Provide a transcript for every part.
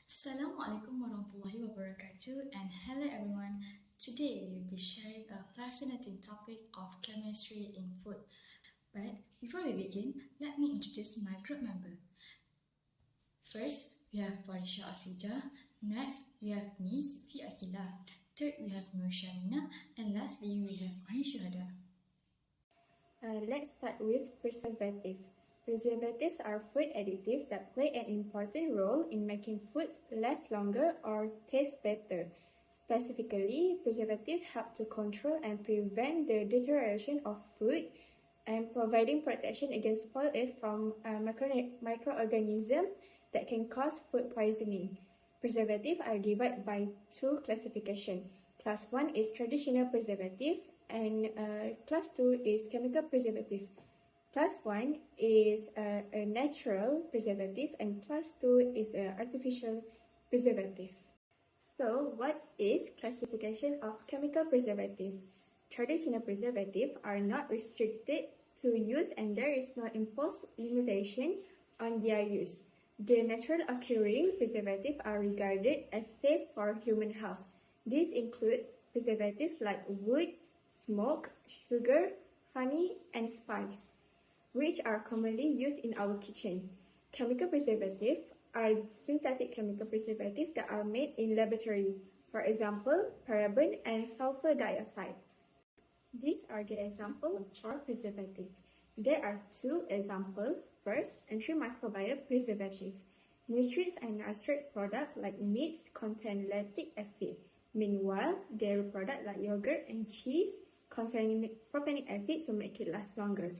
Assalamualaikum warahmatullahi wabarakatuh, and hello everyone. Today we will be sharing a fascinating topic of chemistry in food. But before we begin, let me introduce my group member. First, we have Farisha Asija. Next, we have me, Sufi Akila. Third, we have Nur Shamina. And lastly, we have Ain Shuhada. Let's start with preservative. Preservatives are food additives that play an important role in making foods last longer or taste better. Specifically, preservatives help to control and prevent the deterioration of food and providing protection against spoilage from microorganisms that can cause food poisoning. Preservatives are divided by two classifications. Class 1 is traditional preservative and class 2 is chemical preservative. Class 1 is a natural preservative and class 2 is an artificial preservative. So, what is classification of chemical preservative? Traditional preservatives are not restricted to use and there is no imposed limitation on their use. The natural occurring preservatives are regarded as safe for human health. These include preservatives like wood, smoke, sugar, honey, and spice, which are commonly used in our kitchen. Chemical preservatives are synthetic chemical preservatives that are made in laboratory, for example, paraben and sulfur dioxide. These are the examples for preservatives. There are two examples. First, antimicrobial preservative. Nutrients and nitrate products like meats contain lactic acid. Meanwhile, dairy products like yogurt and cheese contain propionic acid to make it last longer.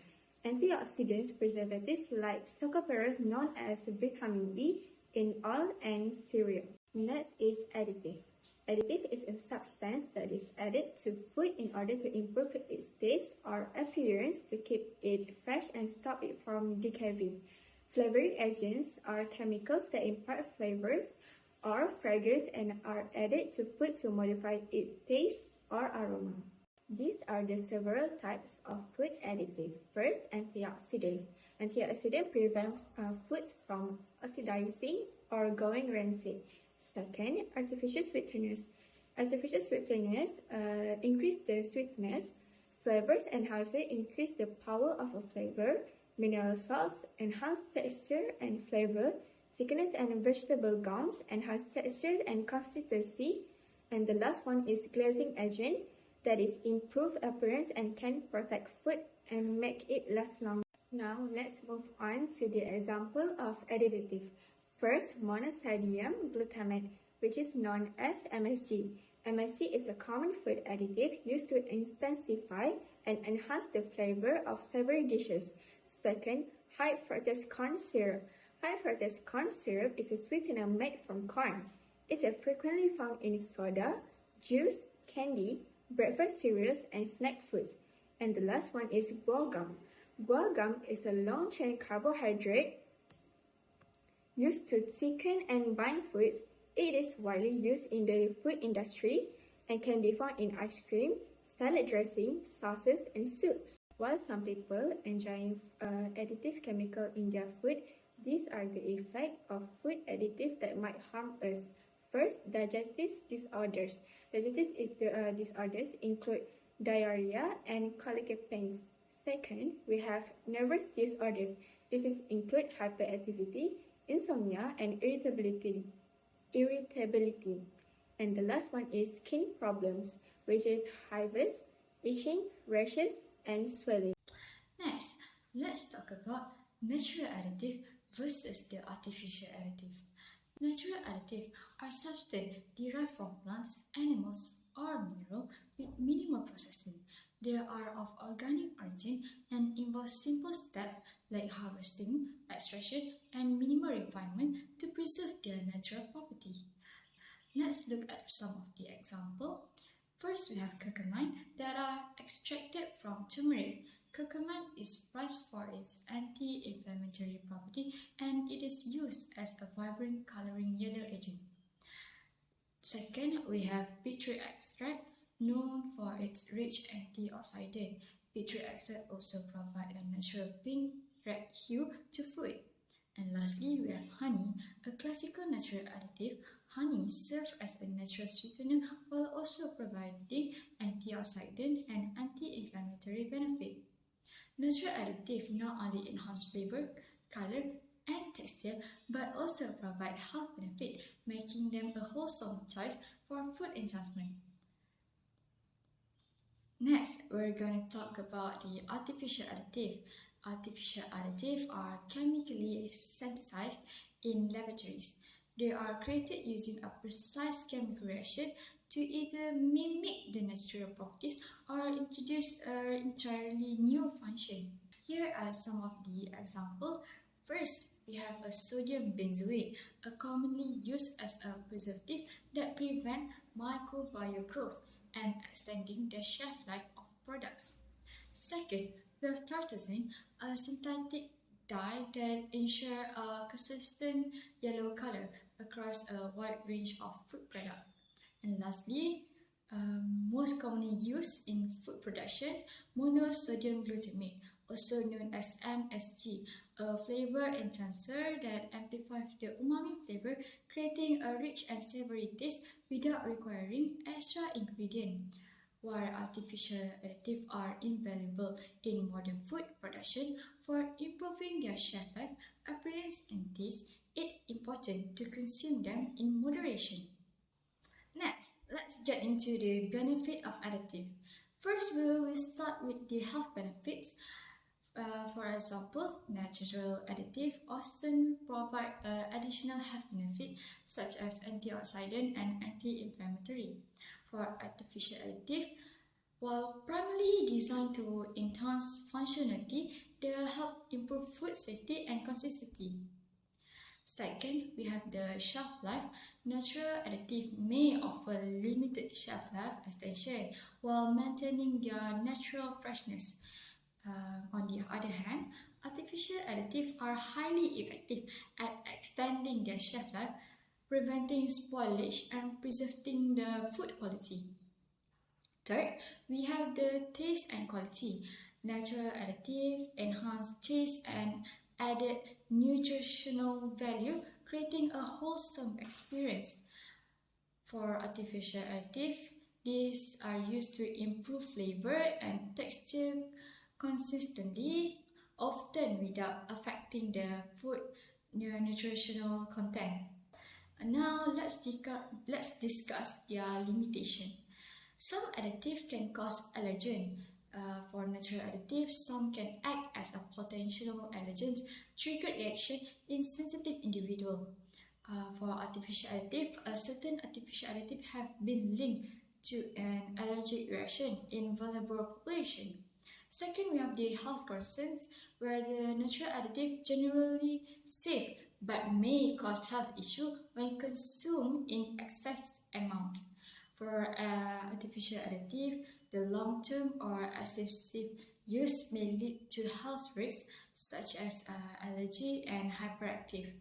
Antioxidants preservatives like tocopherols known as vitamin B in oil and cereal. Next is additive. Additive is a substance that is added to food in order to improve its taste or appearance to keep it fresh and stop it from decaying. Flavoring agents are chemicals that impart flavors or fragrance and are added to food to modify its taste or aroma. These are the several types of food additives. First, antioxidants. Antioxidants prevent foods from oxidizing or going rancid. Second, artificial sweeteners. Artificial sweeteners increase the sweetness. Flavors enhancers increase the power of a flavor. Mineral salts enhance texture and flavor. Thickness and vegetable gums enhance texture and consistency. And the last one is glazing agent, that is improve appearance and can protect food and make it last longer. Now let's move on to the example of additive. First, monosodium glutamate, which is known as MSG. MSG is a common food additive used to intensify and enhance the flavor of savory dishes. Second, high fructose corn syrup. High fructose corn syrup is a sweetener made from corn. It is frequently found in soda, juice, candy, breakfast cereals, and snack foods. And the last one is guar gum. Guar gum is a long-chain carbohydrate used to thicken and bind foods. It is widely used in the food industry and can be found in ice cream, salad dressing, sauces, and soups. While some people enjoy additive chemical in their food, these are the effects of food additives that might harm us. First, digestive disorders. Digestive disorders include diarrhea and colic pains. Second, we have nervous disorders. These include hyperactivity, insomnia, and irritability. And the last one is skin problems, which is hives, itching, rashes, and swelling. Next, let's talk about natural additive versus the artificial additives. Natural additives are substances derived from plants, animals, or minerals with minimal processing. They are of organic origin and involve simple steps like harvesting, extraction, and minimal refinement to preserve their natural property. Let's look at some of the examples. First, we have curcumin that are extracted from turmeric. Curcumin is prized for its anti-inflammatory property and it is used as a vibrant coloring yellow agent. Second, we have beetroot extract, known for its rich antioxidant. Beetroot extract also provides a natural pink-red hue to food. And lastly, we have honey, a classical natural additive. Honey serves as a natural sweetener while also providing antioxidant and anti-inflammatory benefit. Natural additives not only enhance flavor, color, and texture, but also provide health benefit, making them a wholesome choice for food enhancement. Next, we're going to talk about the artificial additive. Artificial additives are chemically synthesized in laboratories. They are created using a precise chemical reaction to either mimic the natural properties or introduce an entirely new function. Here are some of the examples. First, we have a sodium benzoate, a commonly used as a preservative that prevents microbial growth and extending the shelf life of products. Second, we have tartazine, a synthetic dye that ensures a consistent yellow color across a wide range of food products. And lastly, most commonly used in food production, monosodium glutamate, also known as MSG, a flavor enhancer that amplifies the umami flavor, creating a rich and savory taste without requiring extra ingredients. While artificial additives are invaluable in modern food production for improving their shelf life, appearance, and taste, it's important to consume them in moderation. Next, let's get into the benefit of additive. First, we will start with the health benefits. For example, natural additives often provide additional health benefits such as antioxidant and anti-inflammatory. For artificial additives, while primarily designed to enhance functionality, they help improve food safety and consistency. Second, we have the shelf life. Natural additives may offer limited shelf life extension while maintaining their natural freshness. On the other hand, artificial additives are highly effective at extending their shelf life, preventing spoilage and preserving the food quality. Third, we have the taste and quality. Natural additives enhance taste and added nutritional value, creating a wholesome experience. For artificial additives, these are used to improve flavor and texture consistently, often without affecting the food nutritional content. Now let's discuss their limitation. Some additives can cause allergen. For natural additives, some can act as a potential allergen, trigger reaction in sensitive individuals. For artificial additives, a certain artificial additives have been linked to an allergic reaction in vulnerable population. Second, we have the health concerns, where the natural additive generally safe but may cause health issues when consumed in excess amount. For artificial additive, the long-term or excessive use may lead to health risks such as allergy and hyperactive.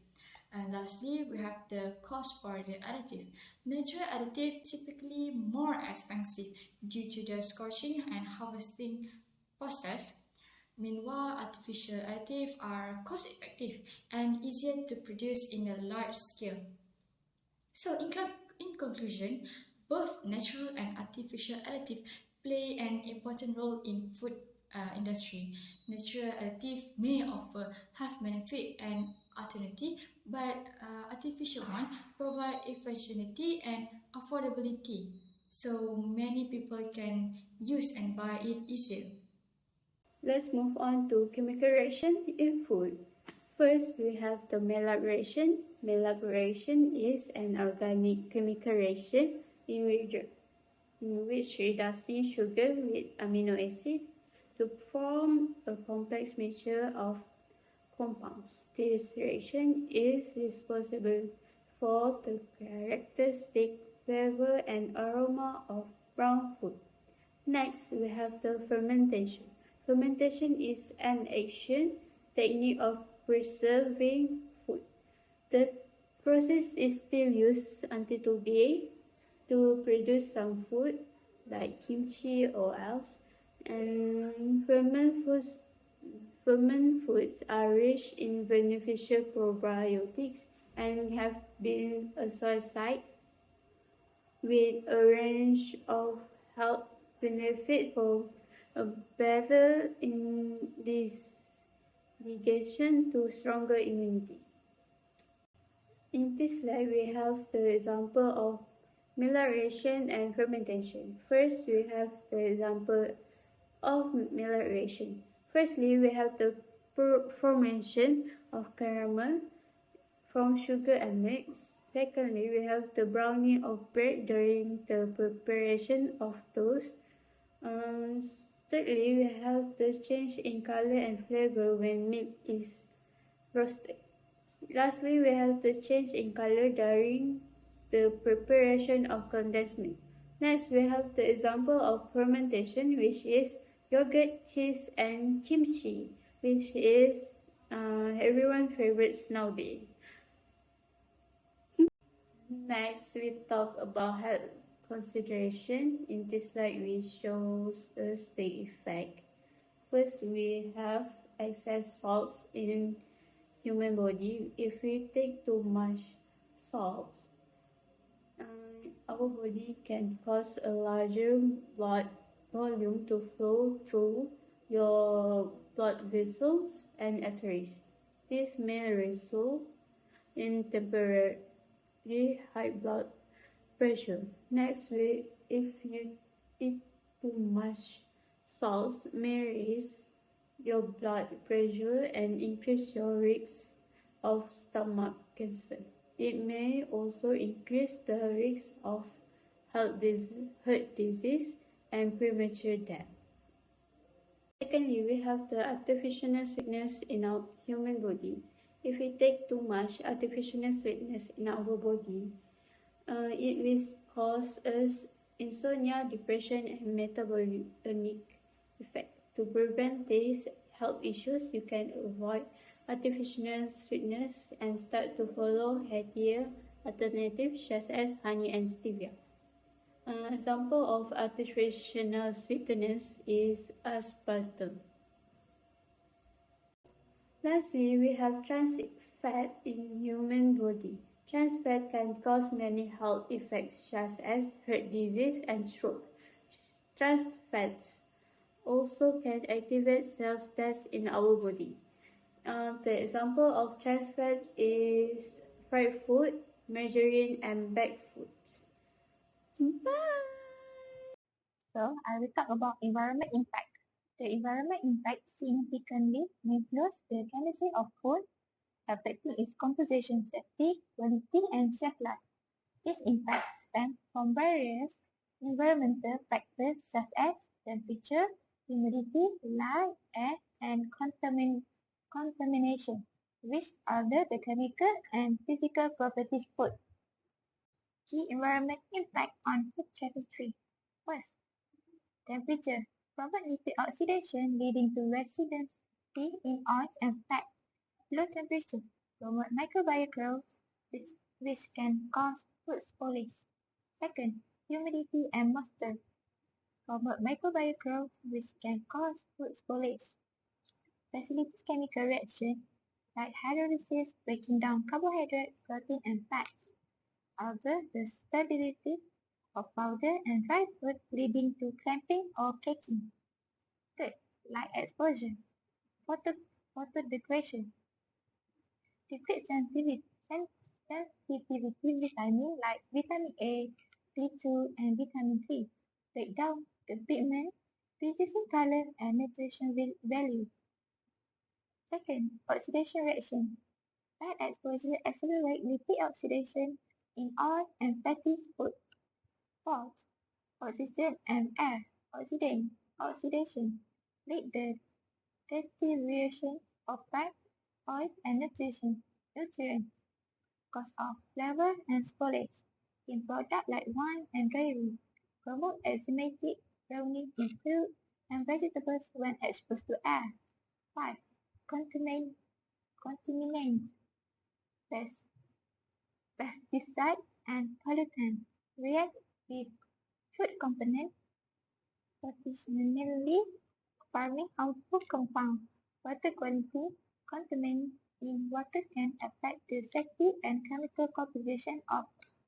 And lastly, we have the cost for the additive. Natural additive typically more expensive due to the scorching and harvesting process. Meanwhile, artificial additives are cost-effective and easier to produce in a large scale. So, in conclusion, both natural and artificial additives play an important role in food industry. Natural additives may offer health benefit and alternative, but artificial one provide efficiency and affordability. So many people can use and buy it easier. Let's move on to chemical reaction in food. First, we have the Maillard reaction. Maillard reaction is an organic chemical reaction in which reducing sugar with amino acid to form a complex mixture of compounds. This reaction is responsible for the characteristic flavor and aroma of brown food. Next, we have the fermentation. Fermentation is an action technique of preserving food. The process is still used until today to produce some food like kimchi or else, and Ferment foods are rich in beneficial probiotics and have been associated with a range of health benefits for a better indigestion to stronger immunity. In this slide, we have the example of melioration and fermentation. First, we have the example of melioration. Firstly, we have the formation of caramel from sugar and milk. Secondly, we have the browning of bread during the preparation of toast. Thirdly, we have the change in color and flavor when milk is roasted. Lastly, we have the change in color during the preparation of condensed milk. Next, we have the example of fermentation, which is yogurt, cheese, and kimchi, which is everyone's favorites nowadays. Next, we talk about health consideration. In this slide, we shows us the effect. First, we have excess salts in human body. If we take too much salt, our body can cause a larger blood volume to flow through your blood vessels and arteries. This may result in temporary high blood pressure. Next, if you eat too much salt, may raise your blood pressure and increase your risk of stomach cancer. It may also increase the risk of heart disease and premature death. Secondly, we have the artificial sweetness in our human body. If we take too much artificial sweetness in our body, it will cause us insomnia, depression, and metabolic effect. To prevent these health issues, you can avoid artificial sweetness and start to follow healthier alternatives such as honey and stevia. An example of artificial sweetness is aspartame. Lastly, we have trans fat in human body. Trans fat can cause many health effects such as heart disease and stroke. Trans fats also can activate cell death in our body. The example of trans fat is fried food, margarine, and baked foods. Bye! So I will talk about environment impact. The environment impact significantly influences the chemistry of food, affecting its composition, safety, quality, and shelf life. These impacts stem from various environmental factors such as temperature, humidity, light, air, and contamination, which alter the chemical and physical properties of food. Key environment impact on food chemistry. First, temperature. Promote lipid oxidation leading to residency in oils and fats. Low temperatures promote microbial growth, which can cause food spoilage. Second, humidity and moisture promote microbial growth, which can cause food spoilage. Facilitates chemical reaction like hydrolysis, breaking down carbohydrate, protein, and fats. Alter the stability of powder and dry food, leading to clamping or caking. Third, light exposure. Photodegradation. Degrade sensitivity vitamin like vitamin A, B2, and vitamin C. Break down the pigment, reducing color and nutrition value. Second, oxidation reaction. Light exposure accelerates lipid oxidation in oil and fatty food. Fourth, oxygen and air oxidation lead the deterioration of fat, oil, and nutrients, cause of flavor and spoilage in products like wine and dairy, promote enzymatic browning in fruit and vegetables when exposed to air. 5. Contaminants, pesticides, and pollutants react with food components, particularly farming output compounds. Water quality contaminants in water can affect the safety and chemical composition of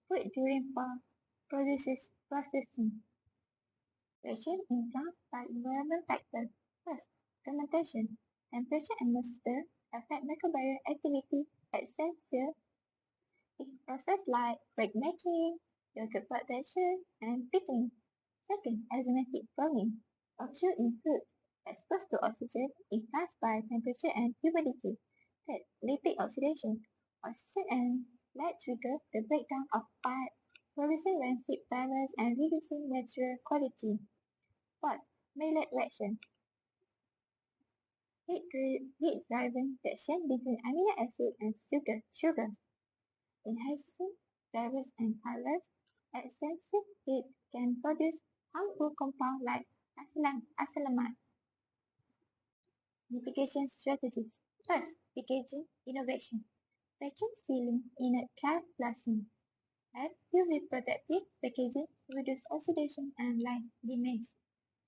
food during processing. Reaction influenced by environmental factors. First, fermentation. Temperature and moisture affect microbial activity at cells in processes like bread making, yogurt production, and pickling. Second, enzymatic browning. Occur in fruits exposed to oxygen influenced by temperature and humidity. Third, lipid oxidation. Oxygen and lead trigger the breakdown of fat, producing rancid flavors and reducing natural quality. Fourth, Maillard reaction. Heat-driven reaction between amino acid and sugars, enhancing flavors and colors. Excessive heat can produce harmful compounds like acrylamide. Mitigation strategies. First, packaging innovation. Vacuum sealing in a glass glassine. Add UV protective packaging to reduce oxidation and light damage.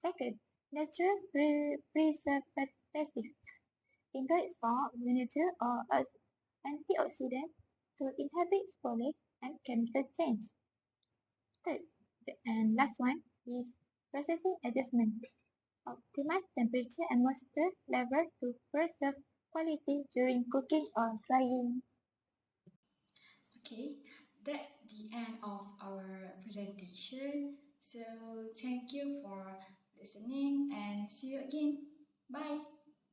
Second, natural preservative. Ingredient salt, vinegar, or antioxidant to inhibit spoilage and chemical change. Third, and last one is processing adjustment. Optimize temperature and moisture levels to preserve quality during cooking or drying. Okay, that's the end of our presentation. So thank you for listening and see you again. Bye.